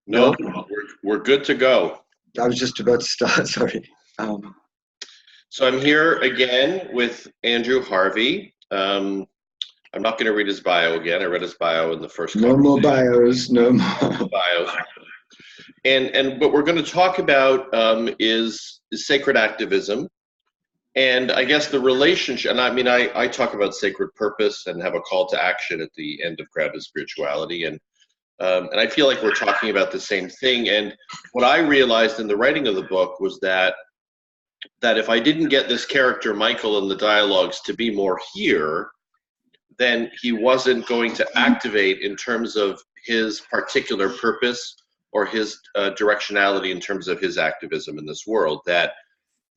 No, No, we're good to go. I was just about to start, sorry. So I'm here again with Andrew Harvey. I'm not going to read his bio again. I read his bio in the first No conversation. more bios, no more. Bios. And what we're going to talk about is sacred activism. And I guess the relationship, and I mean, I talk about sacred purpose and have a call to action at the end of Grounded Spirituality. And I feel like we're talking about the same thing. And what I realized in the writing of the book was that if I didn't get this character, Michael, in the dialogues to be more here, then he wasn't going to activate in terms of his particular purpose or his directionality in terms of his activism in this world. That,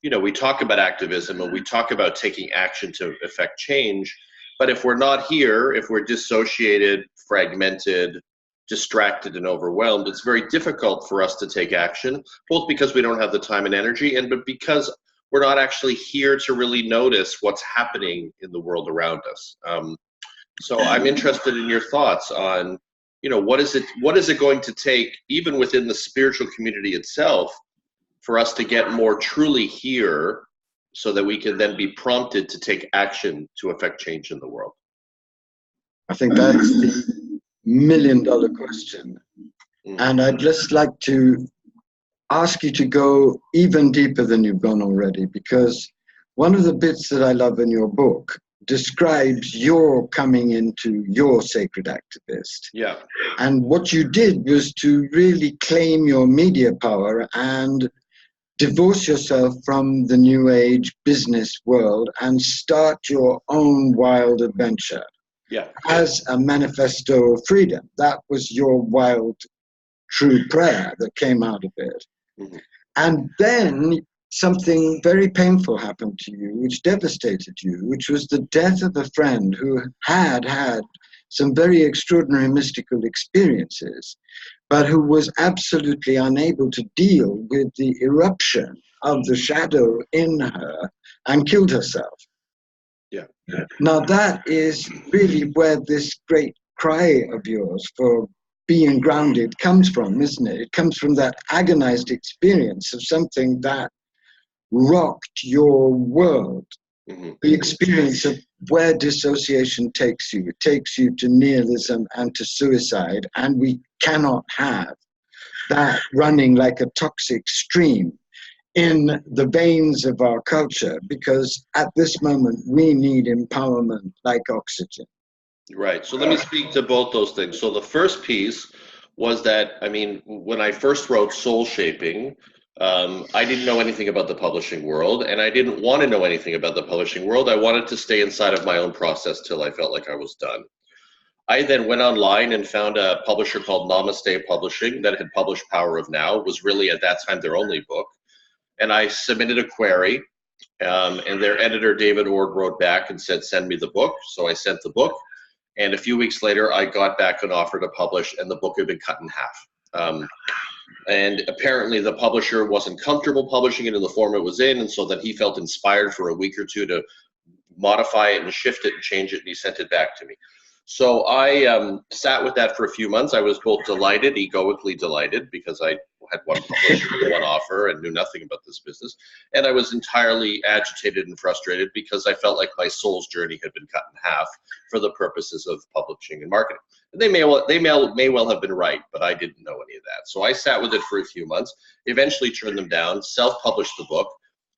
you know, we talk about activism and we talk about taking action to affect change, but if we're not here, if we're dissociated, fragmented, distracted and overwhelmed, it's very difficult for us to take action, both because we don't have the time and energy, but because we're not actually here to really notice what's happening in the world around us. So I'm interested in your thoughts on, you know, what is it going to take, even within the spiritual community itself, for us to get more truly here so that we can then be prompted to take action to affect change in the world? I think that's the million-dollar question. And I'd just like to ask you to go even deeper than you've gone already, because one of the bits that I love in your book describes your coming into your sacred activist. Yeah. And what you did was to really claim your media power and divorce yourself from the new age business world and start your own wild adventure. Yeah. As a manifesto of freedom. That was your wild, true prayer that came out of it. Mm-hmm. And then something very painful happened to you, which devastated you, which was the death of a friend who had some very extraordinary mystical experiences, but who was absolutely unable to deal with the eruption of the shadow in her and killed herself. Yeah. Now that is really where this great cry of yours for being grounded comes from, isn't it? It comes from that agonized experience of something that rocked your world. Mm-hmm. The experience of where dissociation takes you. It takes you to nihilism and to suicide, and we cannot have that running like a toxic stream in the veins of our culture, because at this moment we need empowerment like oxygen. Right. So let me speak to both those things. So the first piece was that, I mean, when I first wrote Soul Shaping, I didn't know anything about the publishing world, and I didn't want to know anything about the publishing world. I wanted to stay inside of my own process till I felt like I was done. I then went online and found a publisher called Namaste Publishing that had published Power of Now. It was really at that time their only book. And I submitted a query, and their editor, David Ord, wrote back and said, send me the book. So I sent the book. And a few weeks later, I got back an offer to publish, and the book had been cut in half. And apparently the publisher wasn't comfortable publishing it in the form it was in, and so that he felt inspired for a week or two to modify it and shift it and change it, and he sent it back to me. So I sat with that for a few months. I was both delighted, egoically delighted, because I had one publisher, one offer, and knew nothing about this business. And I was entirely agitated and frustrated because I felt like my soul's journey had been cut in half for the purposes of publishing and marketing. And they may well have been right, but I didn't know any of that. So I sat with it for a few months, eventually turned them down, self-published the book,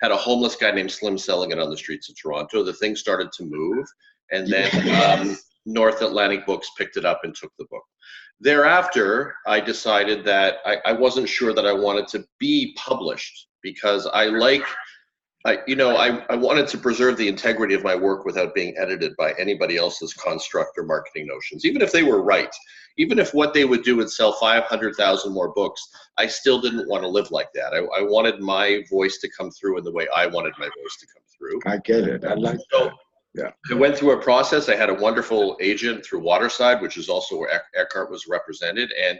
had a homeless guy named Slim selling it on the streets of Toronto. The thing started to move, and then North Atlantic Books picked it up and took the book. Thereafter, I decided that I wasn't sure that I wanted to be published, because I wanted to preserve the integrity of my work without being edited by anybody else's construct or marketing notions, even if they were right. Even if what they would do would sell 500,000 more books, I still didn't want to live like that. I wanted my voice to come through in the way I wanted my voice to come through. I get it. I like that. Yeah. I went through a process. I had a wonderful agent through Waterside, which is also where Eckhart was represented, and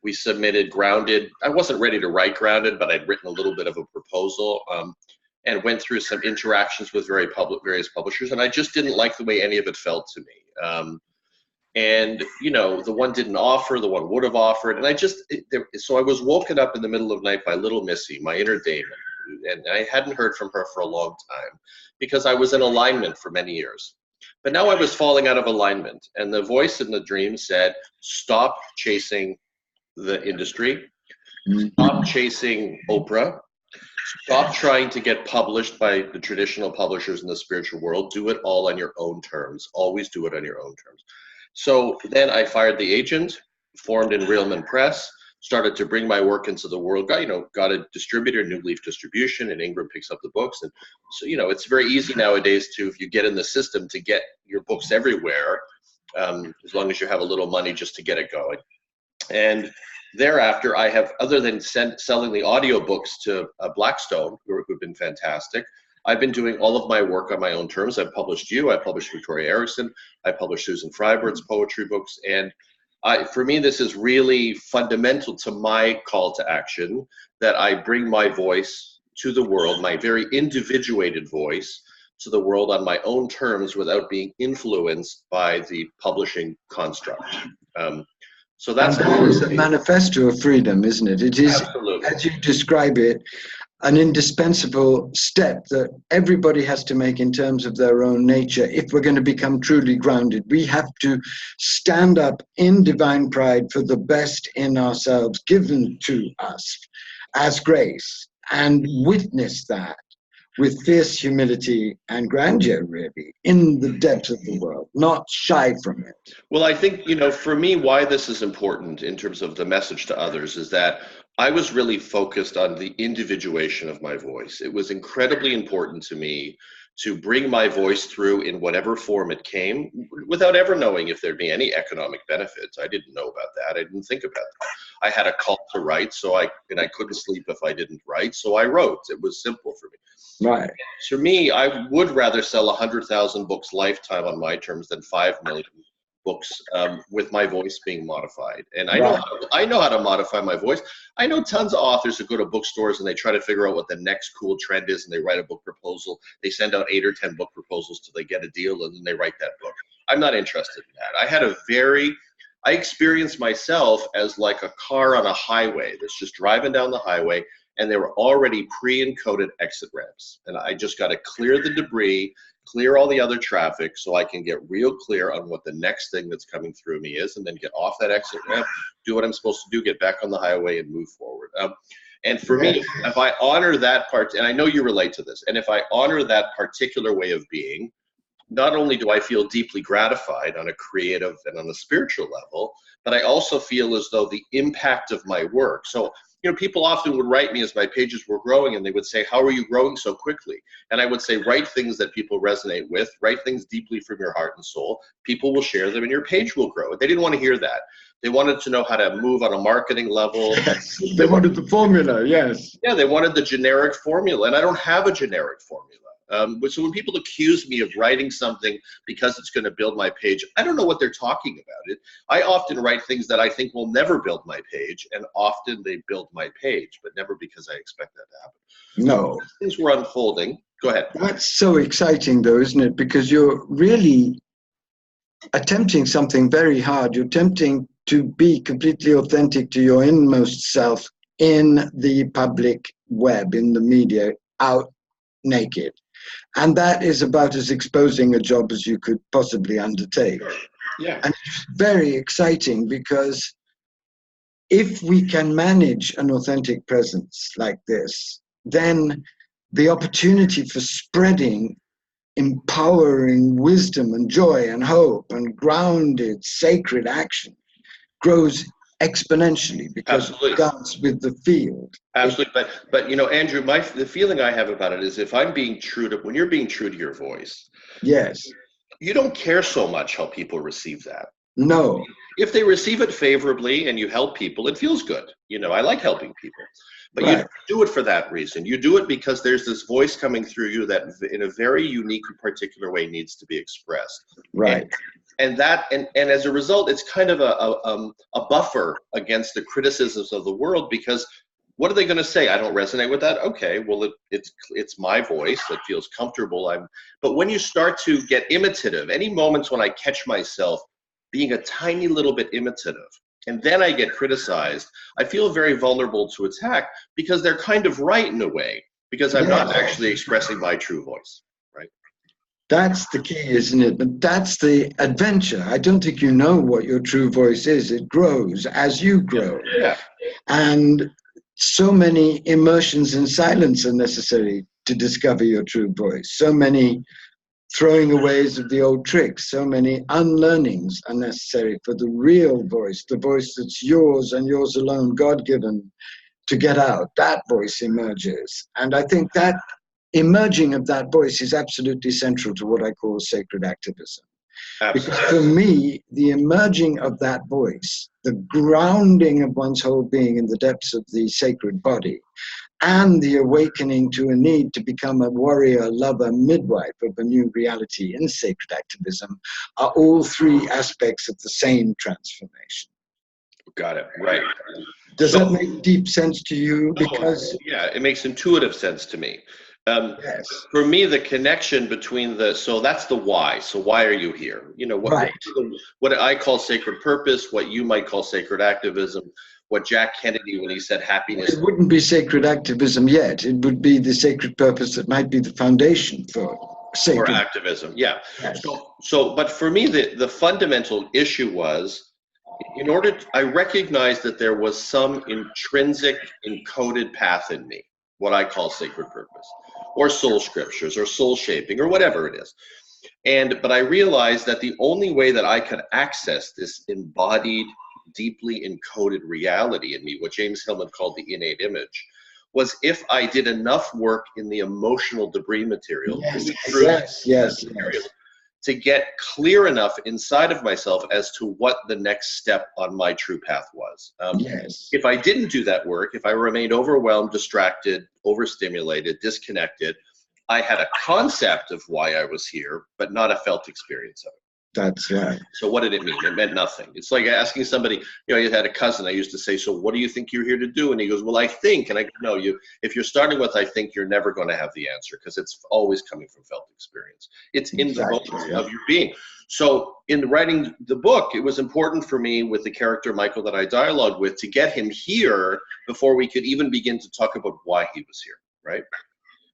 we submitted Grounded. I wasn't ready to write Grounded, but I'd written a little bit of a proposal, and went through some interactions with various publishers, and I just didn't like the way any of it felt to me. And, you know, the one didn't offer, the one would have offered. And so I was woken up in the middle of the night by little Missy, my inner Damon. And I hadn't heard from her for a long time because I was in alignment for many years. But now I was falling out of alignment. And the voice in the dream said, stop chasing the industry, stop chasing Oprah, stop trying to get published by the traditional publishers in the spiritual world. Do it all on your own terms. Always do it on your own terms. So then I fired the agent, formed in Realman Press, started to bring my work into the world, got a distributor, New Leaf Distribution, and Ingram picks up the books. And so, you know, it's very easy nowadays to, if you get in the system, to get your books everywhere, as long as you have a little money just to get it going. And thereafter, I have, other than selling the audiobooks to Blackstone, who've been fantastic, I've been doing all of my work on my own terms. I've published you, I published Victoria Erickson, I published Susan Freibert's poetry books, and for me, this is really fundamental to my call to action, that I bring my voice to the world, my very individuated voice to the world on my own terms without being influenced by the publishing construct. So that's a manifesto of freedom, isn't it? It is, absolutely, as you describe it, an indispensable step that everybody has to make in terms of their own nature. If we're going to become truly grounded, we have to stand up in divine pride for the best in ourselves given to us as grace, and witness that with fierce humility and grandeur, really, in the depths of the world, not shy from it. Well, I think, you know, for me, why this is important in terms of the message to others is that I was really focused on the individuation of my voice. It was incredibly important to me to bring my voice through in whatever form it came, without ever knowing if there'd be any economic benefits. I didn't know about that. I didn't think about that. I had a call to write, I couldn't sleep if I didn't write, so I wrote. It was simple for me. Right. For me, I would rather sell 100,000 books lifetime on my terms than 5 million books with my voice being modified. And I know how to modify my voice. I know tons of authors who go to bookstores and they try to figure out what the next cool trend is, and they write a book proposal. They send out 8 or 10 book proposals till they get a deal, and then they write that book. I'm not interested in that. I experienced myself as like a car on a highway that's just driving down the highway, and there were already pre-encoded exit ramps. And I just got to clear the debris, clear all the other traffic, so I can get real clear on what the next thing that's coming through me is, and then get off that exit ramp, do what I'm supposed to do, get back on the highway and move forward. And for me, if I honor that part, and I know you relate to this, and if I honor that particular way of being, not only do I feel deeply gratified on a creative and on a spiritual level, but I also feel as though the impact of my work. So, you know, people often would write me as my pages were growing, and they would say, how are you growing so quickly? And I would say, write things that people resonate with, write things deeply from your heart and soul. People will share them and your page will grow. They didn't want to hear that. They wanted to know how to move on a marketing level. Yes. They wanted the formula, yes. Yeah, they wanted the generic formula, and I don't have a generic formula. So when people accuse me of writing something because it's going to build my page, I don't know what they're talking about. I often write things that I think will never build my page, and often they build my page, but never because I expect that to happen. No. Things were unfolding. Go ahead. That's so exciting, though, isn't it? Because you're really attempting something very hard. You're attempting to be completely authentic to your inmost self in the public web, in the media, out naked. And that is about as exposing a job as you could possibly undertake. Yeah. And it's very exciting because if we can manage an authentic presence like this, then the opportunity for spreading empowering wisdom and joy and hope and grounded sacred action grows exponentially because it starts with the field. Absolutely. But you know, Andrew, the feeling I have about it is, if I'm being true to, when you're being true to your voice, yes, you don't care so much how people receive that. No. If they receive it favorably and you help people, it feels good. You know, I like helping people. But you don't do it for that reason. You do it because there's this voice coming through you that in a very unique and particular way needs to be expressed. Right. And as a result, it's kind of a buffer against the criticisms of the world, because what are they going to say? I don't resonate with that. Okay, well, it's my voice that feels comfortable. But when you start to get imitative, any moments when I catch myself being a tiny little bit imitative, and then I get criticized, I feel very vulnerable to attack because they're kind of right in a way, because I'm not actually expressing my true voice, right? That's the key, isn't it? But that's the adventure. I don't think you know what your true voice is. It grows as you grow. Yeah. And so many immersions in silence are necessary to discover your true voice. So many throwing aways of the old tricks, so many unlearnings are necessary for the real voice, the voice that's yours and yours alone, God-given, to get out. That voice emerges. And I think that emerging of that voice is absolutely central to what I call sacred activism. Absolutely. Because for me, the emerging of that voice, the grounding of one's whole being in the depths of the sacred body, and the awakening to a need to become a warrior, lover, midwife of a new reality in sacred activism are all three aspects of the same transformation. Got it. Right. Does that make deep sense to you? Because yeah, it makes intuitive sense to me. yes. For me, the connection between so that's the why. So why are you here? You know, what I call sacred purpose, what you might call sacred activism, what Jack Kennedy, when he said happiness. It wouldn't be sacred activism yet. It would be the sacred purpose that might be the foundation for sacred activism. Yeah. Yes. So, but for me, the fundamental issue was, I recognized that there was some intrinsic encoded path in me, what I call sacred purpose, or soul scriptures, or soul shaping, or whatever it is. But I realized that the only way that I could access this embodied, deeply encoded reality in me, what James Hillman called the innate image, was if I did enough work in the emotional debris material, to get clear enough inside of myself as to what the next step on my true path was. If I didn't do that work, if I remained overwhelmed, distracted, overstimulated, disconnected, I had a concept of why I was here, but not a felt experience of it. That's right. So what did it mean? It meant nothing. It's like asking somebody, you had a cousin, I used to say, so what do you think you're here to do? And he goes, well, I think. And I go, no, if you're starting with I think, you're never going to have the answer, because it's always coming from felt experience. It's in the moment of your being. So in writing the book, it was important for me, with the character Michael that I dialogued with, to get him here before we could even begin to talk about why he was here, right?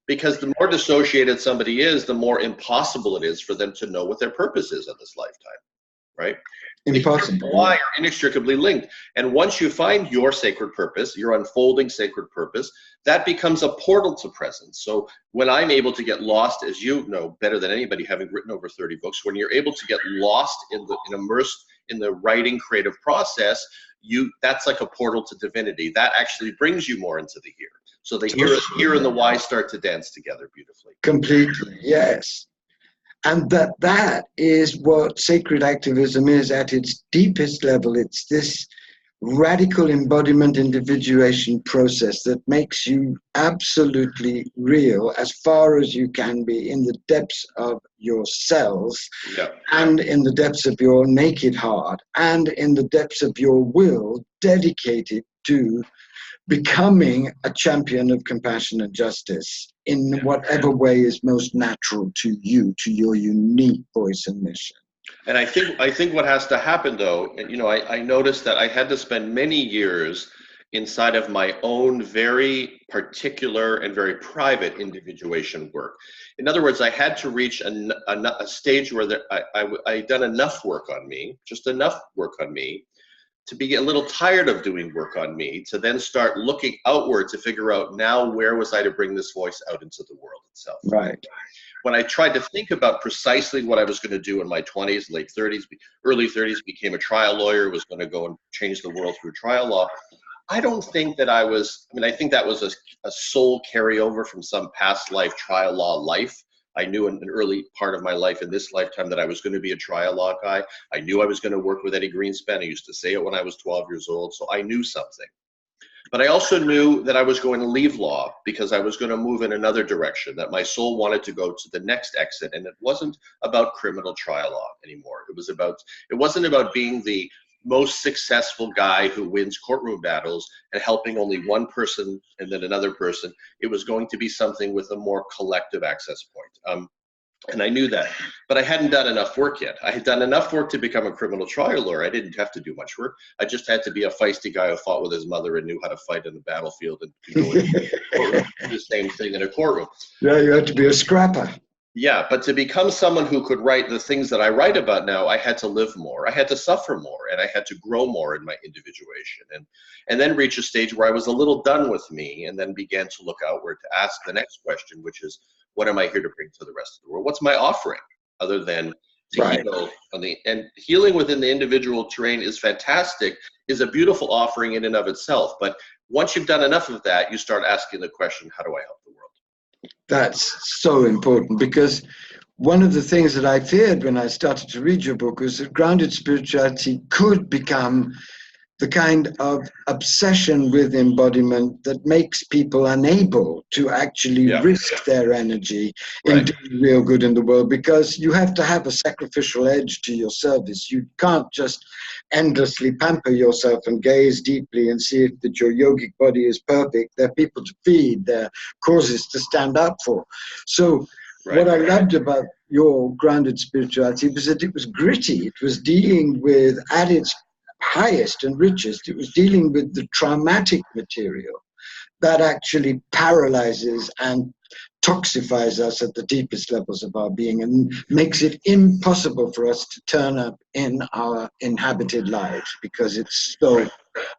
Because the more dissociated somebody is, the more impossible it is for them to know what their purpose is in this lifetime, right? Impossible. Why are inextricably linked. And once you find your sacred purpose, your unfolding sacred purpose, that becomes a portal to presence. So when I'm able to get lost, as you know better than anybody, having written over 30 books, when you're able to get lost and immersed in the writing creative process, that's like a portal to divinity. That actually brings you more into the here. So the here and the why start to dance together beautifully. Completely, yes. And that is what sacred activism is at its deepest level. It's this radical embodiment individuation process that makes you absolutely real as far as you can be in the depths of your cells, and in the depths of your naked heart, and in the depths of your will, dedicated to becoming a champion of compassion and justice in whatever way is most natural to you, to your unique voice and mission. And I think what has to happen, though, I noticed that I had to spend many years inside of my own very particular and very private individuation work. In other words, I had to reach a stage where I'd done enough work on me, just enough work on me, to be a little tired of doing work on me, to then start looking outward to figure out, now where was I to bring this voice out into the world itself. Right. When I tried to think about precisely what I was going to do in my 20s, late 30s, early 30s, became a trial lawyer, was going to go and change the world through trial law, I don't think that I think that was a soul carryover from some past life trial law life. I knew in an early part of my life in this lifetime that I was going to be a trial law guy. I knew I was going to work with Eddie Greenspan. I used to say it when I was 12 years old, so I knew something. But I also knew that I was going to leave law because I was going to move in another direction, that my soul wanted to go to the next exit. And it wasn't about criminal trial law anymore. It wasn't about being the most successful guy who wins courtroom battles and helping only one person and then another person. It was going to be something with a more collective access point. And I knew that, but I hadn't done enough work yet. I had done enough work to become a criminal trial lawyer. I didn't have to do much work. I just had to be a feisty guy who fought with his mother and knew how to fight in the battlefield and could go into the courtroom, do the same thing in a courtroom. Yeah, you had to be a scrapper. Yeah, but to become someone who could write the things that I write about now, I had to live more. I had to suffer more, and I had to grow more in my individuation, and then reach a stage where I was a little done with me, and then began to look outward to ask the next question, which is, what am I here to bring to the rest of the world? What's my offering other than to heal on the, and healing within the individual terrain is fantastic, is a beautiful offering in and of itself. But once you've done enough of that, you start asking the question, how do I help the world? That's so important, because one of the things that I feared when I started to read your book was that grounded spirituality could become the kind of obsession with embodiment that makes people unable to actually risk their energy in doing real good in the world, because you have to have a sacrificial edge to your service. You can't just endlessly pamper yourself and gaze deeply and see if that your yogic body is perfect. There are people to feed, there are causes to stand up for. So what I loved about your grounded spirituality was that it was gritty. It was dealing with, at its highest and richest, it was dealing with the traumatic material that actually paralyzes and toxifies us at the deepest levels of our being and makes it impossible for us to turn up in our inhabited lives, because it's so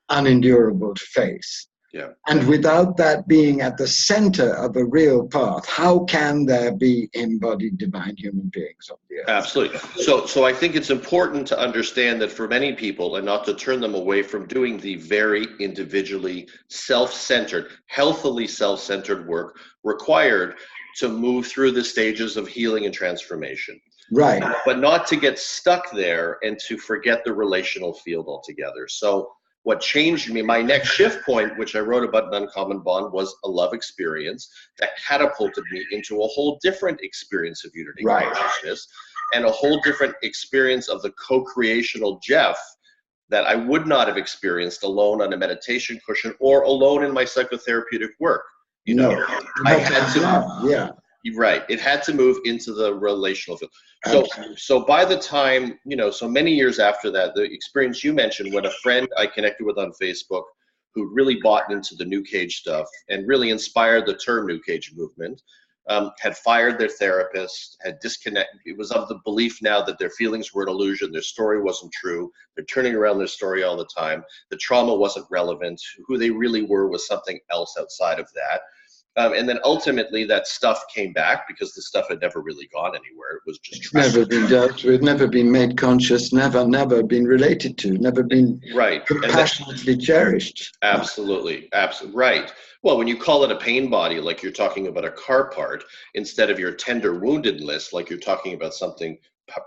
unendurable to face. Yeah. And without that being at the center of a real path, how can there be embodied divine human beings on the earth? Absolutely. So I think it's important to understand that for many people, and not to turn them away from doing the very individually self-centered, healthily self-centered work required to move through the stages of healing and transformation. Right. But not to get stuck there and to forget the relational field altogether. So what changed me, my next shift point, which I wrote about in Uncommon Bond, was a love experience that catapulted me into a whole different experience of unity consciousness, and a whole different experience of the co-creational Jeff that I would not have experienced alone on a meditation cushion or alone in my psychotherapeutic work. You know, I had to, it had to move into the relational field. So by the time, so many years after that, the experience you mentioned, when a friend I connected with on Facebook who really bought into the New Cage stuff and really inspired the term New Cage movement, had fired their therapist, had disconnected. It was of the belief now that their feelings were an illusion, their story wasn't true, they're turning around their story all the time, the trauma wasn't relevant, who they really were was something else outside of that. And then ultimately that stuff came back because the stuff had never really gone anywhere. It was just never been dealt with, never been made conscious, never been related to, never been compassionately cherished. Absolutely, right. Well, when you call it a pain body, like you're talking about a car part, instead of your tender woundedness, like you're talking about something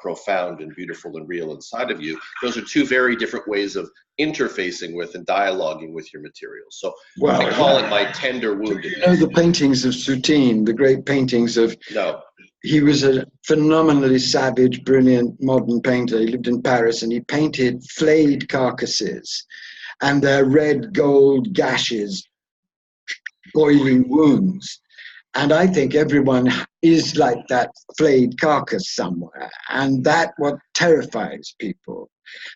profound and beautiful and real inside of you, those are two very different ways of interfacing with and dialoguing with your materials. So I call it my tender woundedness. You know the paintings of Soutine, the great paintings of... No. He was a phenomenally savage, brilliant modern painter. He lived in Paris, and he painted flayed carcasses and their red gold gashes, boiling wounds. And I think everyone is like that flayed carcass somewhere. And that's what terrifies people.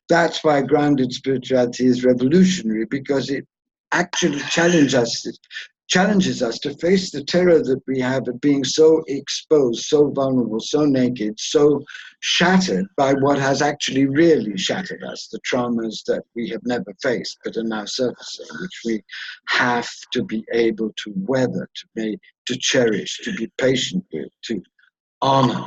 That's why grounded spirituality is revolutionary, because it actually challenges us to face the terror that we have of being so exposed, so vulnerable, so naked, so shattered by what has actually really shattered us, the traumas that we have never faced but are now surfacing, which we have to be able to weather, to cherish, to be patient with, to honor.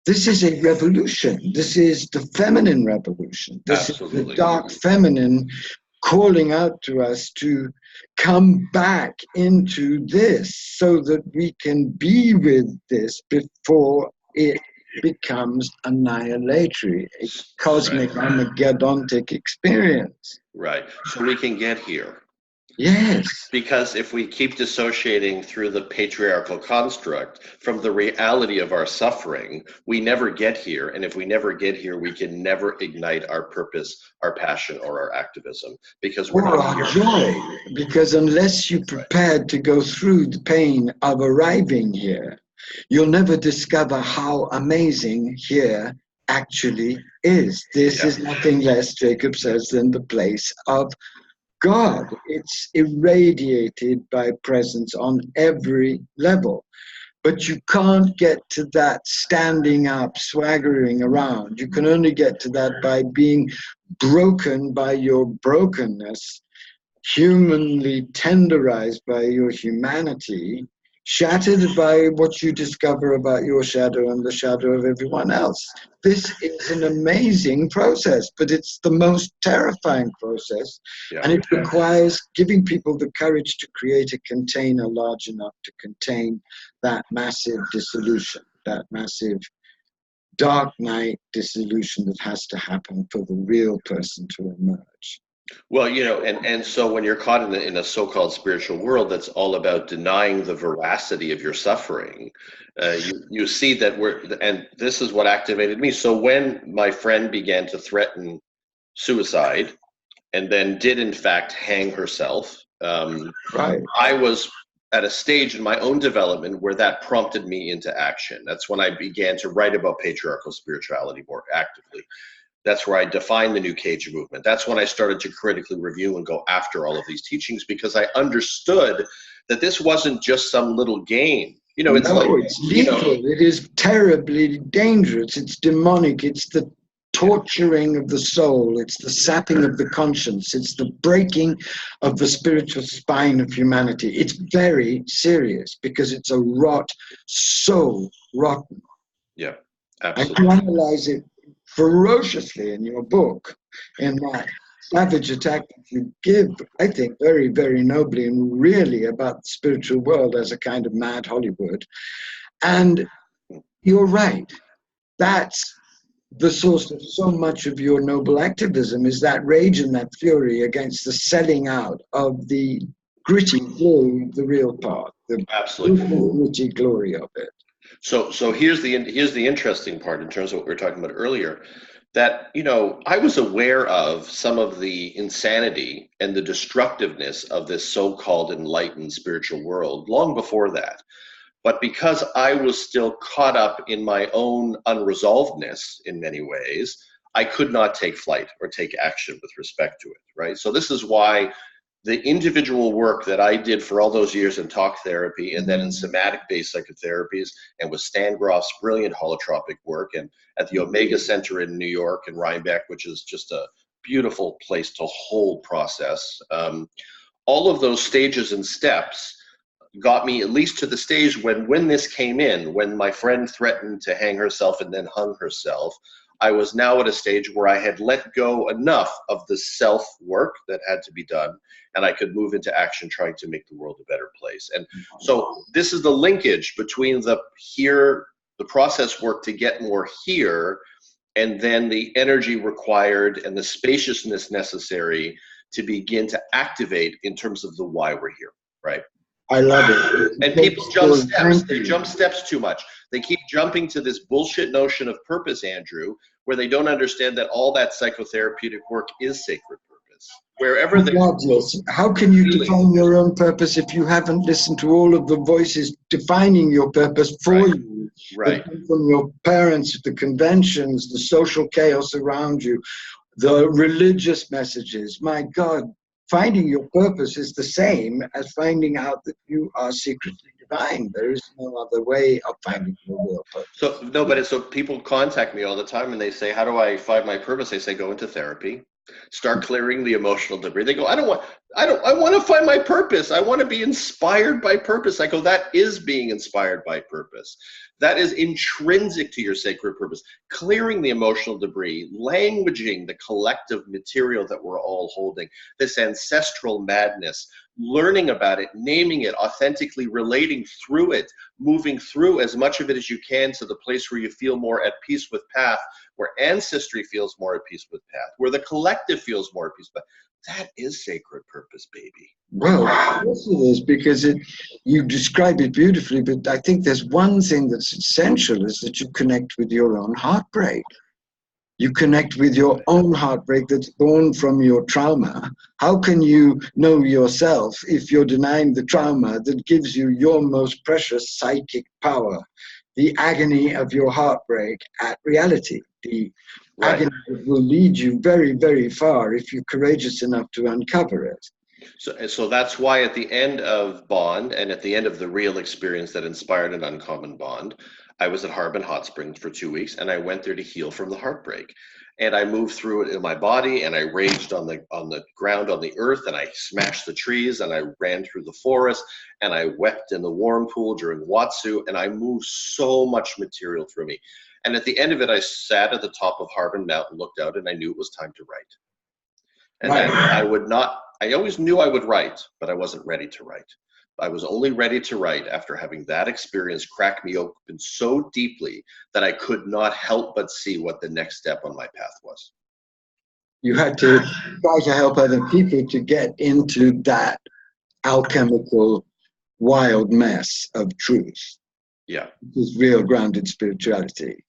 This is a revolution. This is the feminine revolution. This is the dark feminine calling out to us to come back into this so that we can be with this before it becomes annihilatory, a cosmic Armageddonic experience. Right. So we can get here. Yes. Because if we keep dissociating through the patriarchal construct from the reality of our suffering, we never get here. And if we never get here, we can never ignite our purpose, our passion, or our activism, because we're not our joy. Because unless you're prepared to go through the pain of arriving here, you'll never discover how amazing here actually is. This is nothing less, Jacob says, than the place of God. It's irradiated by presence on every level. But you can't get to that standing up, swaggering around. You can only get to that by being broken by your brokenness, humanly tenderized by your humanity, shattered by what you discover about your shadow and the shadow of everyone else. This is an amazing process, but it's the most terrifying process. And it requires giving people the courage to create a container large enough to contain that massive dissolution, that massive dark night dissolution that has to happen for the real person to emerge. Well, and so when you're caught in a so-called spiritual world that's all about denying the veracity of your suffering, you see that and this is what activated me. So when my friend began to threaten suicide and then did in fact hang herself, right. I was at a stage in my own development where that prompted me into action. That's when I began to write about patriarchal spirituality more actively. That's where I defined the New Cage movement. That's when I started to critically review and go after all of these teachings, because I understood that this wasn't just some little game. It's lethal. It is terribly dangerous. It's demonic. It's the torturing of the soul. It's the sapping of the conscience. It's the breaking of the spiritual spine of humanity. It's very serious because it's a rot so rotten. Yeah, absolutely. And you analyze it ferociously in your book, in that savage attack that you give, I think, very, very nobly and really about the spiritual world as a kind of mad Hollywood. And you're right. That's the source of so much of your noble activism, is that rage and that fury against the selling out of the gritty glory of the real part, the gritty glory of it. So here's the interesting part in terms of what we were talking about earlier, that I was aware of some of the insanity and the destructiveness of this so-called enlightened spiritual world long before that. But because I was still caught up in my own unresolvedness in many ways, I could not take flight or take action with respect to it, right? So this is why the individual work that I did for all those years in talk therapy and then in somatic-based psychotherapies, and with Stan Groff's brilliant holotropic work, and at the Omega Center in New York and Rhinebeck, which is just a beautiful place to hold process. All of those stages and steps got me at least to the stage when this came in, when my friend threatened to hang herself and then hung herself. I was now at a stage where I had let go enough of the self-work that had to be done, and I could move into action trying to make the world a better place. And so this is the linkage between the process work to get more here, and then the energy required and the spaciousness necessary to begin to activate in terms of the why we're here, right? I love it. And people jump steps. They jump steps too much. They keep jumping to this bullshit notion of purpose, Andrew, where they don't understand that all that psychotherapeutic work is sacred purpose. Wherever they how can you define your own purpose if you haven't listened to all of the voices defining your purpose for you? Right. From your parents, the conventions, the social chaos around you, the religious messages. My God, finding your purpose is the same as finding out that you are secretly divine. There is no other way of finding your real purpose. So people contact me all the time and they say, how do I find my purpose? I say, go into therapy, start clearing the emotional debris. They go, I want to find my purpose. I want to be inspired by purpose. I go, that is being inspired by purpose. That is intrinsic to your sacred purpose. Clearing the emotional debris, languaging the collective material that we're all holding, this ancestral madness, learning about it, naming it, authentically relating through it, moving through as much of it as you can to the place where you feel more at peace with path, where ancestry feels more at peace with path, where the collective feels more at peace with path. That is sacred purpose, baby. Well, of course it is, because you describe it beautifully, but I think there's one thing that's essential, is that you connect with your own heartbreak. You connect with your own heartbreak that's born from your trauma. How can you know yourself if you're denying the trauma that gives you your most precious psychic power, the agony of your heartbreak at reality, the agony that will lead you very, very far if you're courageous enough to uncover it. So that's why at the end of Bond and at the end of the real experience that inspired an uncommon bond, I was at Harbin Hot Springs for 2 weeks, and I went there to heal from the heartbreak. And I moved through it in my body, and I raged on the ground, on the earth, and I smashed the trees, and I ran through the forest, and I wept in the warm pool during Watsu, and I moved so much material through me. And at the end of it, I sat at the top of Harbin Mountain, looked out, and I knew it was time to write. And that I always knew I would write, but I wasn't ready to write. I was only ready to write after having that experience crack me open so deeply that I could not help but see what the next step on my path was. You had to try to help other people to get into that alchemical, wild mess of truth. Yeah. This is real grounded spirituality.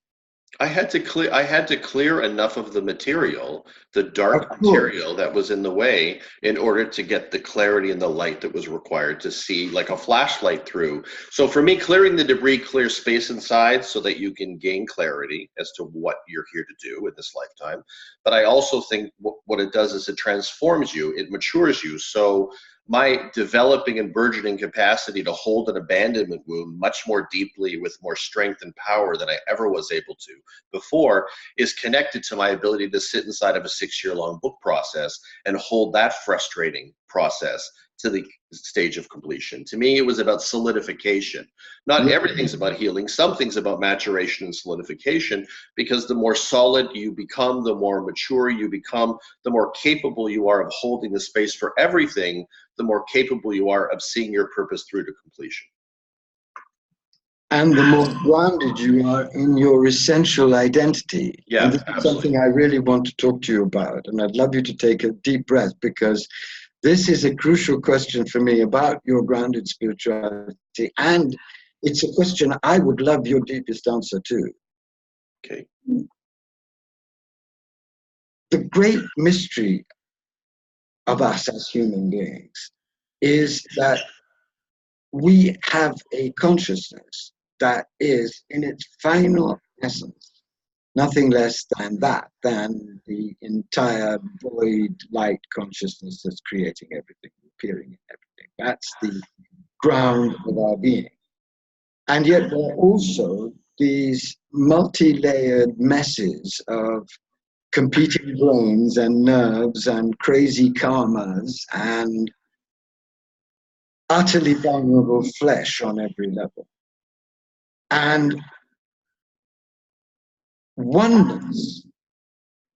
I had to clear enough of the material, the dark material that was in the way, in order to get the clarity and the light that was required to see like a flashlight through. So for me, clearing the debris clears space inside so that you can gain clarity as to what you're here to do in this lifetime. But I also think what it does is it transforms you, it matures you. So my developing and burgeoning capacity to hold an abandonment wound much more deeply with more strength and power than I ever was able to before is connected to my ability to sit inside of a 6-year-long book process and hold that frustrating process to the stage of completion. To me, it was about solidification. Not everything's about healing. Some things about maturation and solidification, because the more solid you become, the more mature you become, the more capable you are of holding the space for everything, the more capable you are of seeing your purpose through to completion. And the more grounded you are in your essential identity. Yeah, and this is something I really want to talk to you about. And I'd love you to take a deep breath, because this is a crucial question for me about your grounded spirituality. And it's a question I would love your deepest answer to. Okay. The great mystery of us as human beings is that we have a consciousness that is, in its final essence, nothing less than that, than the entire void light consciousness that's creating everything, appearing in everything. That's the ground of our being. And yet there are also these multi-layered messes of competing brains and nerves and crazy karmas and utterly vulnerable flesh on every level. And oneness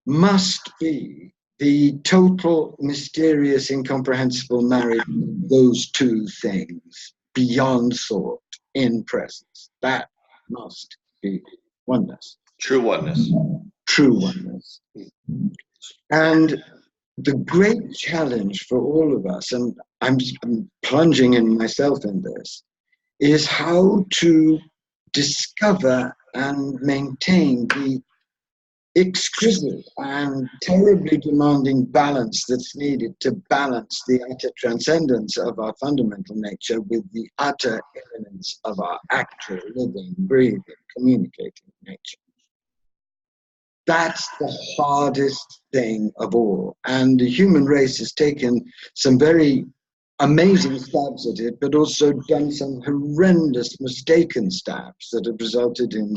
must be the total, mysterious, incomprehensible marriage of those two things beyond thought, in presence. That must be oneness. True oneness. True oneness. And the great challenge for all of us, and I'm plunging in myself in this, is how to discover and maintain the exquisite and terribly demanding balance that's needed to balance the utter transcendence of our fundamental nature with the utter immanence of our actual living, breathing, communicating nature. That's the hardest thing of all. And the human race has taken some very amazing stabs at it, but also done some horrendous mistaken stabs that have resulted in,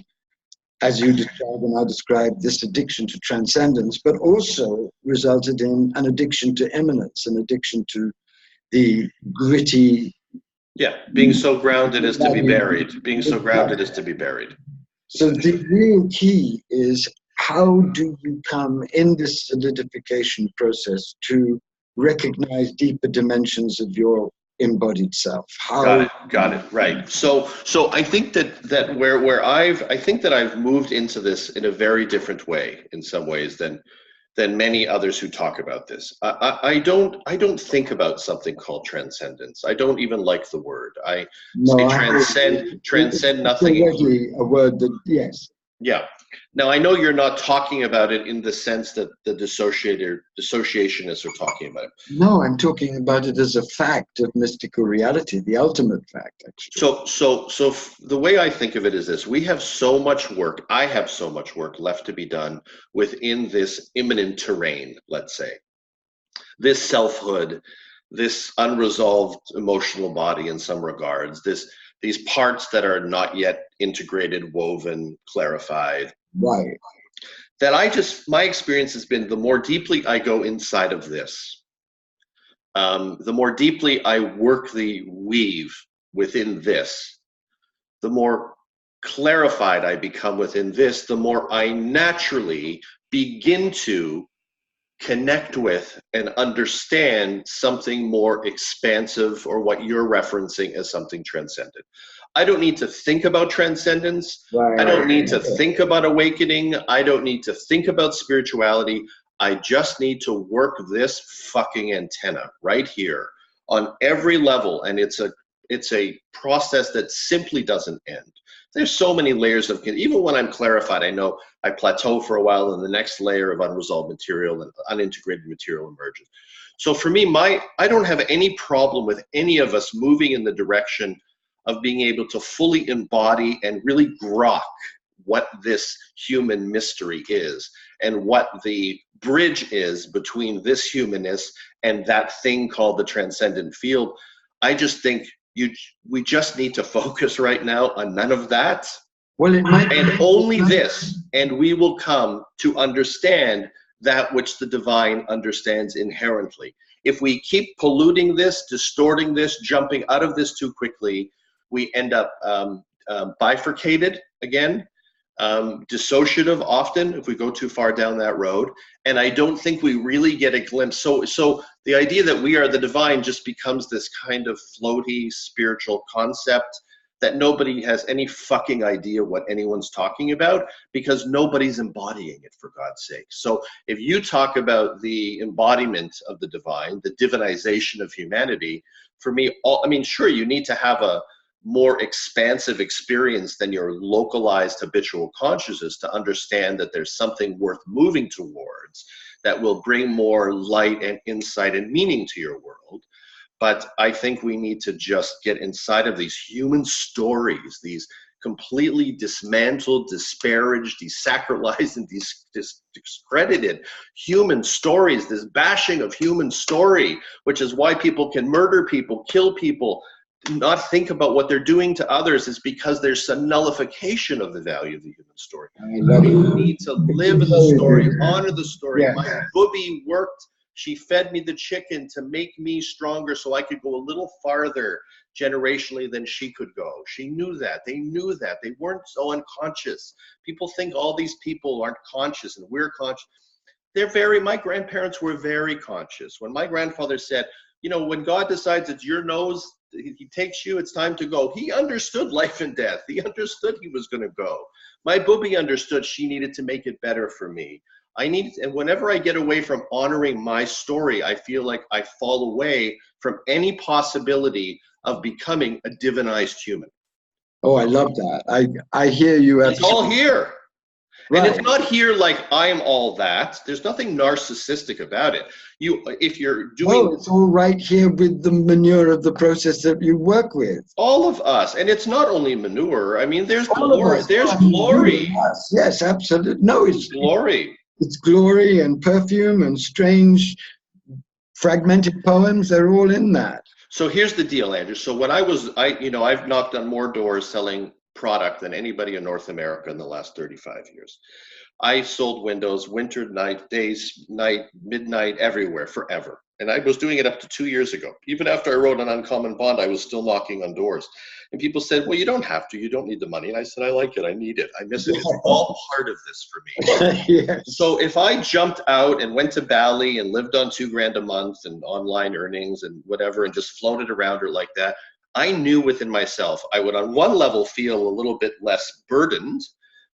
as you described and I described, this addiction to transcendence, but also resulted in an addiction to immanence, an addiction to the gritty. Yeah, being so grounded as to be buried. Being so grounded as to be buried. So the real key is, how do you come in this solidification process to recognize deeper dimensions of your embodied self? How? Got it. Right. So I think that where I think that I've moved into this in a very different way in some ways than many others who talk about this. I don't think about something called transcendence. I don't even like the word. I say transcend nothing. It's already a word that, yes. Yeah. Now, I know you're not talking about it in the sense that the dissociationists are talking about it. No, I'm talking about it as a fact of mystical reality, the ultimate fact, actually. So the way I think of it is this: we have so much work. I have so much work left to be done within this imminent terrain. Let's say this selfhood, this unresolved emotional body in some regards, these parts that are not yet integrated, woven, clarified. Right. That my experience has been the more deeply I go inside of this, the more deeply I work the weave within this, the more clarified I become within this, the more I naturally begin to connect with and understand something more expansive, or what you're referencing as something transcendent. I don't need to think about transcendence. Right. I don't need to think about awakening. I don't need to think about spirituality. I just need to work this fucking antenna right here on every level. And it's a process that simply doesn't end. There's so many layers of, even when I'm clarified, I know I plateau for a while and the next layer of unresolved material and unintegrated material emerges. So for me, I don't have any problem with any of us moving in the direction of being able to fully embody and really grok what this human mystery is and what the bridge is between this humanness and that thing called the transcendent field. I just think we just need to focus right now on none of that. Well, it might and only this, and we will come to understand that which the divine understands inherently. If we keep polluting this, distorting this, jumping out of this too quickly, we end up bifurcated again, dissociative often if we go too far down that road. And I don't think we really get a glimpse. So the idea that we are the divine just becomes this kind of floaty spiritual concept that nobody has any fucking idea what anyone's talking about, because nobody's embodying it, for God's sake. So if you talk about the embodiment of the divine, the divinization of humanity, for me, sure, you need to have a more expansive experience than your localized habitual consciousness to understand that there's something worth moving towards that will bring more light and insight and meaning to your world. But I think we need to just get inside of these human stories, these completely dismantled, disparaged, desacralized, and discredited human stories, this bashing of human story, which is why people can murder people, kill people, not think about what they're doing to others, is because there's some nullification of the value of the human story. We need to live in the story, honor the story. Yeah. My booby worked. She fed me the chicken to make me stronger so I could go a little farther generationally than she could go. She knew that. They knew that. They weren't so unconscious. People think all these people aren't conscious and we're conscious. My grandparents were very conscious. When my grandfather said, when God decides it's your nose, he takes you, it's time to go. He understood life and death. He understood he was going to go. My booby understood she needed to make it better for me. And whenever I get away from honoring my story, I feel like I fall away from any possibility of becoming a divinized human. Oh, I love that. I hear you. It's all here. Right. And it's not here like I'm all that. There's nothing narcissistic about it. If you're doing, it's all right here with the manure of the process that you work with. All of us, and it's not only manure. There's glory. There's glory. Yes, absolutely. No, it's glory. It's glory and perfume and strange, fragmented poems. They're all in that. So here's the deal, Andrew. So when I've knocked on more doors selling product than anybody in North America in the last 35 years. I sold windows, winter, night, days, night, midnight, everywhere, forever. And I was doing it up to 2 years ago. Even after I wrote An Uncommon Bond, I was still knocking on doors. And people said, well, you don't have to. You don't need the money. And I said, I like it. I need it. I miss it. It's all part of this for me. Yes. So if I jumped out and went to Bali and lived on $2,000 a month and online earnings and whatever and just floated around her like that, I knew within myself I would on one level feel a little bit less burdened,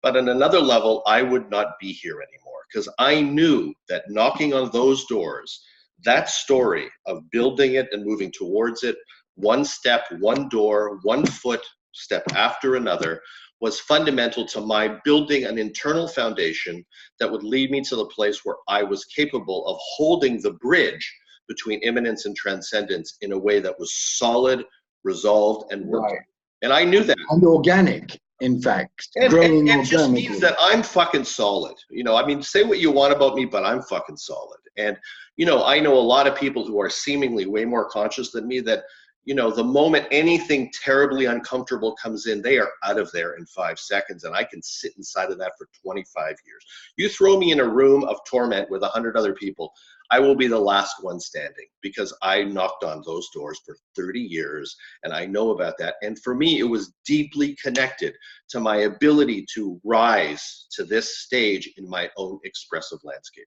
but on another level, I would not be here anymore, because I knew that knocking on those doors, that story of building it and moving towards it, one step, one door, one foot step after another, was fundamental to my building an internal foundation that would lead me to the place where I was capable of holding the bridge between immanence and transcendence in a way that was solid, resolved, and working. Right. And I knew that. And organic, in fact. And Growing it just organically. means that I'm fucking solid. You know, I mean, say what you want about me, but I'm fucking solid. And, you know, I know a lot of people who are seemingly way more conscious than me that, you know, the moment anything terribly uncomfortable comes in, they are out of there in 5 seconds. And I can sit inside of that for 25 years. You throw me in a room of torment with 100 other people, I will be the last one standing, because I knocked on those doors for 30 years and I know about that. And for me, it was deeply connected to my ability to rise to this stage in my own expressive landscape.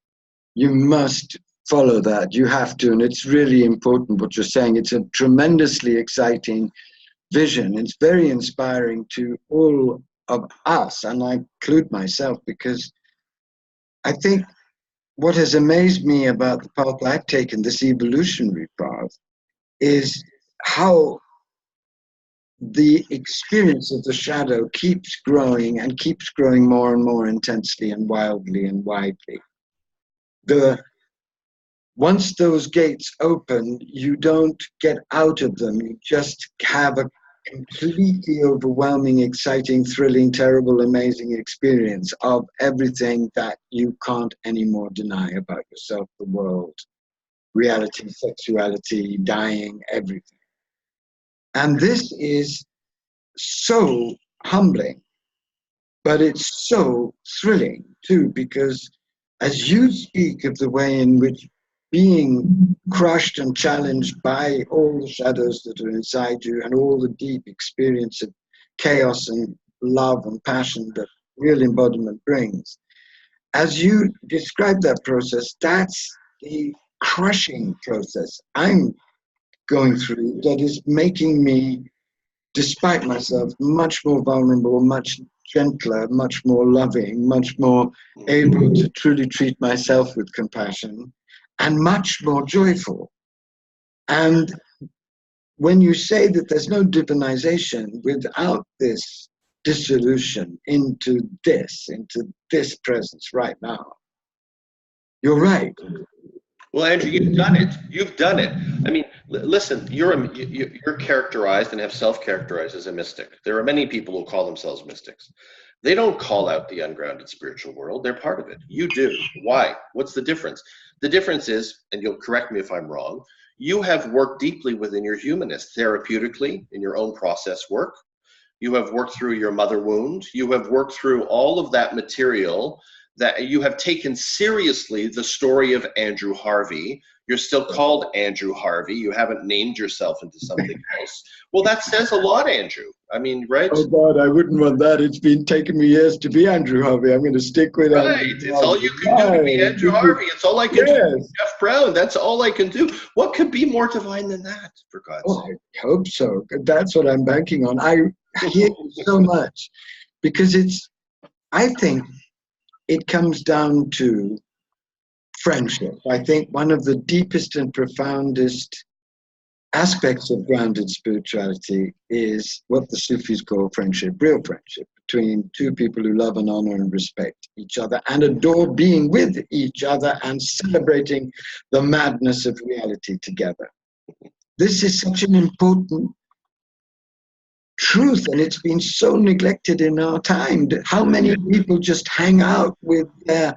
You must follow that. You have to. And it's really important what you're saying. It's a tremendously exciting vision. It's very inspiring to all of us, and I include myself, because I think what has amazed me about the path I've taken, this evolutionary path, is how the experience of the shadow keeps growing and keeps growing more and more intensely and wildly and widely. Once those gates open, you don't get out of them. You just have a completely overwhelming, exciting, thrilling, terrible, amazing experience of everything that you can't anymore deny about yourself, the world, reality, sexuality, dying, everything. And this is so humbling, but it's so thrilling too, because as you speak of the way in which being crushed and challenged by all the shadows that are inside you and all the deep experience of chaos and love and passion that real embodiment brings, as you describe that process, that's the crushing process I'm going through that is making me, despite myself, much more vulnerable, much gentler, much more loving, much more able to truly treat myself with compassion, and much more joyful. And when you say that there's no divinization without this dissolution into this presence right now, you're right. Well, Andrew, you've done it. You've done it. I mean, listen, you're characterized and have self-characterized as a mystic. There are many people who call themselves mystics. They don't call out the ungrounded spiritual world. They're part of it. You do. Why? What's the difference? The difference is, and you'll correct me if I'm wrong, you have worked deeply within your humanness, therapeutically, in your own process work. You have worked through your mother wound. You have worked through all of that material, that you have taken seriously the story of Andrew Harvey. You're still called Andrew Harvey. You haven't named yourself into something else. Well, that says a lot, Andrew. I mean, right? Oh God, I wouldn't want that. It's been taking me years to be Andrew Harvey. I'm going to stick with Right. Andrew It's all you can do to be Andrew Harvey. It's all I can do to be Jeff Brown. That's all I can do. What could be more divine than that, for God's sake? I hope so. That's what I'm banking on. I hear you so much, because I think it comes down to friendship. I think one of the deepest and profoundest aspects of grounded spirituality is what the Sufis call friendship, real friendship, between two people who love and honor and respect each other and adore being with each other and celebrating the madness of reality together. This is such an important truth, and it's been so neglected in our time. How many people just hang out with their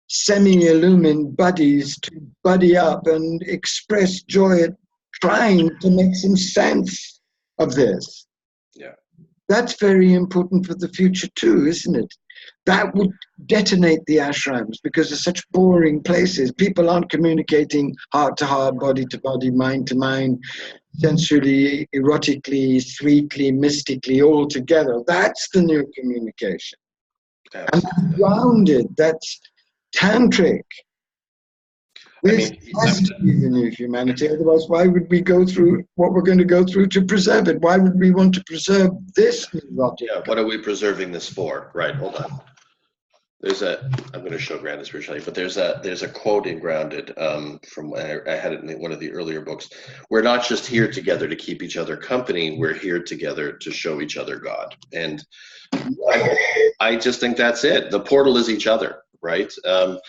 semi-illumined buddies to buddy up and express joy at trying to make some sense of this? Yeah. That's very important for the future too, isn't it? That would detonate the ashrams, because they're such boring places. People aren't communicating heart to heart, body to body, mind to mind, sensually, erotically, sweetly, mystically, all together. That's the new communication. Absolutely. And that's grounded, that's tantric. This has to be the new humanity. Otherwise, why would we go through what we're going to go through to preserve it? Why would we want to preserve this neurotic? Yeah, what are we preserving this for? Right, hold on. I'm going to show Grounded Spirituality, but there's a quote in Grounded from I had it in one of the earlier books. We're not just here together to keep each other company. We're here together to show each other God. And I just think that's it. The portal is each other, right? And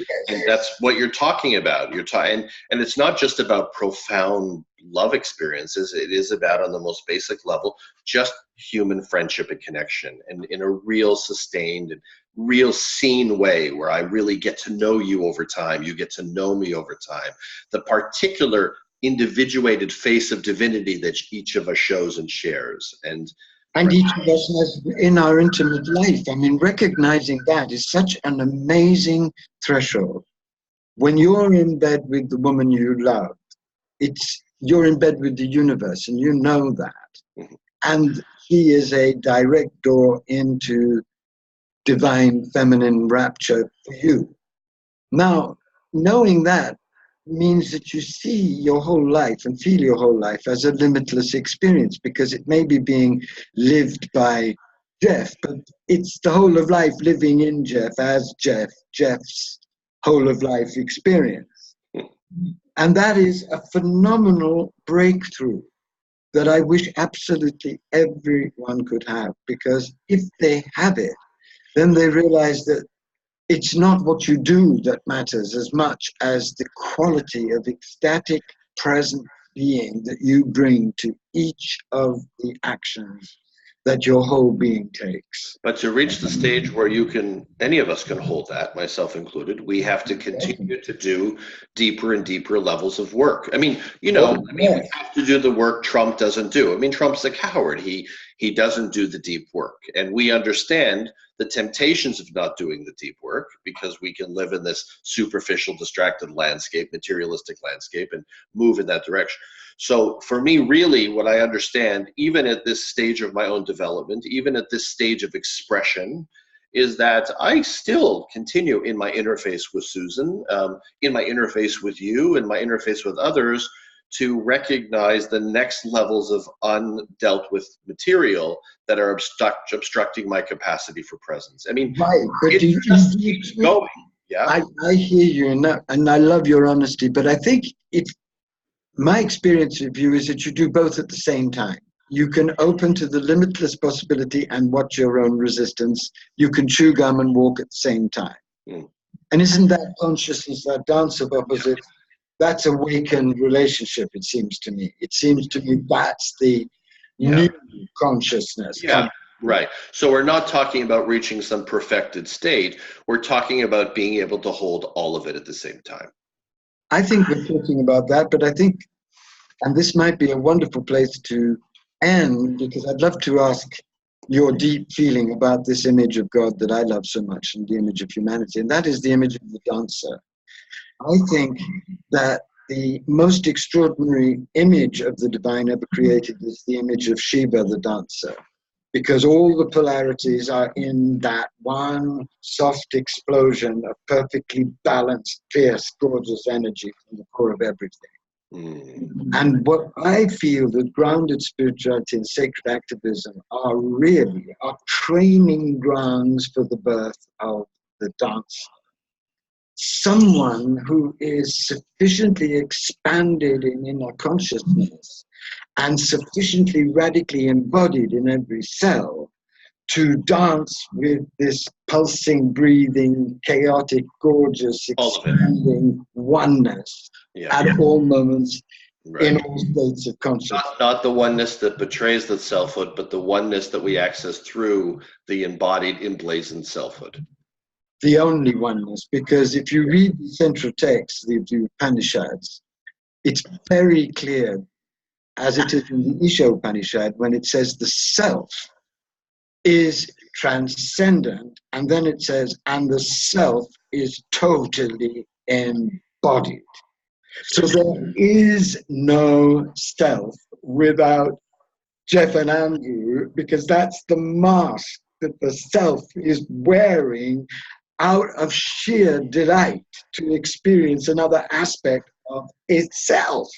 that's what you're talking about. And it's not just about profound love experiences. It is about, on the most basic level, just human friendship and connection, and in a real sustained and real seen way, where I really get to know you over time. You get to know me over time. The particular individuated face of divinity that each of us shows and shares. And each of us has in our intimate life. I mean, recognizing that is such an amazing threshold. When you're in bed with the woman you love, you're in bed with the universe, and you know that. Mhm. And she is a direct door into divine feminine rapture for you. Now, knowing that means that you see your whole life and feel your whole life as a limitless experience, because it may be being lived by Jeff, but it's the whole of life living in Jeff as Jeff's whole of life experience. And that is a phenomenal breakthrough that I wish absolutely everyone could have, because if they have it, then they realize that it's not what you do that matters as much as the quality of ecstatic present being that you bring to each of the actions that your whole being takes. But to reach the stage where any of us can hold that, myself included, we have to continue to do deeper and deeper levels of work. I mean, we have to do the work Trump doesn't do. I mean, Trump's a coward. He doesn't do the deep work. And we understand the temptations of not doing the deep work, because we can live in this superficial, distracted landscape, materialistic landscape, and move in that direction. So for me, really, what I understand, even at this stage of my own development, even at this stage of expression, is that I still continue in my interface with Susan, in my interface with you, in my interface with others, to recognize the next levels of undealt with material that are obstructing my capacity for presence. I mean, right, but it just keeps going. Yeah, I hear you, and I love your honesty, but I think my experience of you is that you do both at the same time. You can open to the limitless possibility and watch your own resistance. You can chew gum and walk at the same time. Mm. And isn't that consciousness, that dance of opposites? That's awakened relationship, it seems to me. It seems to me that's the new consciousness. Yeah, right. So we're not talking about reaching some perfected state. We're talking about being able to hold all of it at the same time. I think we're talking about that, but I think, and this might be a wonderful place to end, because I'd love to ask your deep feeling about this image of God that I love so much, and the image of humanity, and that is the image of the dancer. I think that the most extraordinary image of the divine ever created is the image of Shiva, the dancer, because all the polarities are in that one soft explosion of perfectly balanced, fierce, gorgeous energy from the core of everything. And what I feel that grounded spirituality and sacred activism are training grounds for the birth of the dancer. Someone who is sufficiently expanded in inner consciousness and sufficiently radically embodied in every cell to dance with this pulsing, breathing, chaotic, gorgeous, expanding oneness at all moments, in all states of consciousness. Not the oneness that betrays the selfhood, but the oneness that we access through the embodied, emblazoned selfhood. The only oneness, because if you read the central text, the Upanishads, it's very clear, as it is in the Isha Upanishad, when it says the self is transcendent, and then it says, and the self is totally embodied. So there is no self without Jeff and Andrew, because that's the mask that the self is wearing out of sheer delight to experience another aspect of itself.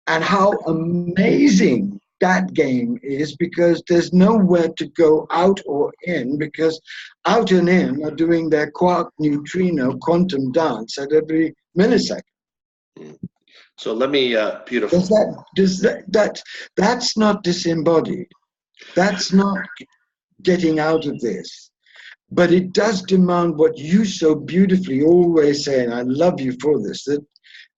And how amazing that game is, because there's nowhere to go out or in, because out and in are doing their quark neutrino quantum dance at every millisecond. So let me, beautiful. That's not disembodied. That's not getting out of this. But it does demand what you so beautifully always say, and I love you for this, that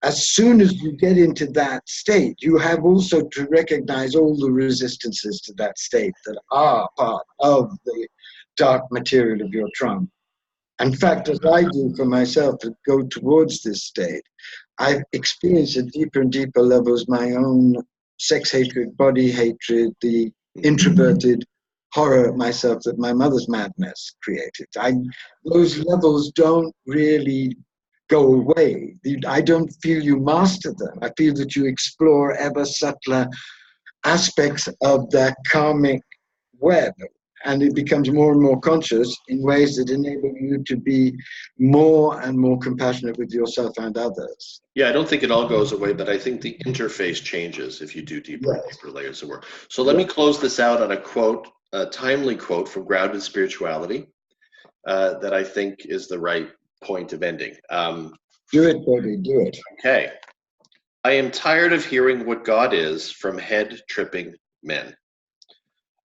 as soon as you get into that state, you have also to recognize all the resistances to that state that are part of the dark material of your trauma. In fact, as I do for myself to go towards this state, I've experienced at deeper and deeper levels my own sex hatred, body hatred, the introverted horror of myself that my mother's madness created. Those levels don't really go away. I don't feel you master them. I feel that you explore ever subtler aspects of that karmic web, and it becomes more and more conscious in ways that enable you to be more and more compassionate with yourself and others. Yeah, I don't think it all goes away, but I think the interface changes if you do deeper and deeper layers of work. So let me close this out on a quote, a timely quote from Grounded Spirituality that I think is the right point of ending. Do it, buddy, do it. Okay. I am tired of hearing what God is from head-tripping men.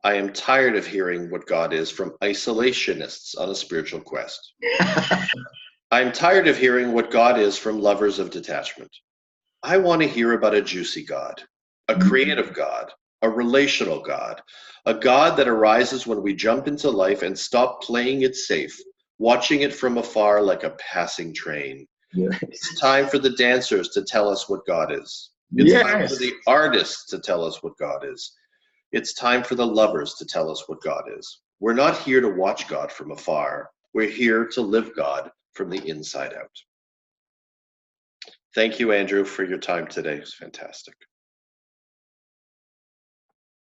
I am tired of hearing what God is from isolationists on a spiritual quest. I am tired of hearing what God is from lovers of detachment. I want to hear about a juicy God, a creative God, a relational God, a God that arises when we jump into life and stop playing it safe, watching it from afar like a passing train. Yes. It's time for the dancers to tell us what God is. It's time for the artists to tell us what God is. It's time for the lovers to tell us what God is. We're not here to watch God from afar. We're here to live God from the inside out. Thank you, Andrew, for your time today. It's fantastic.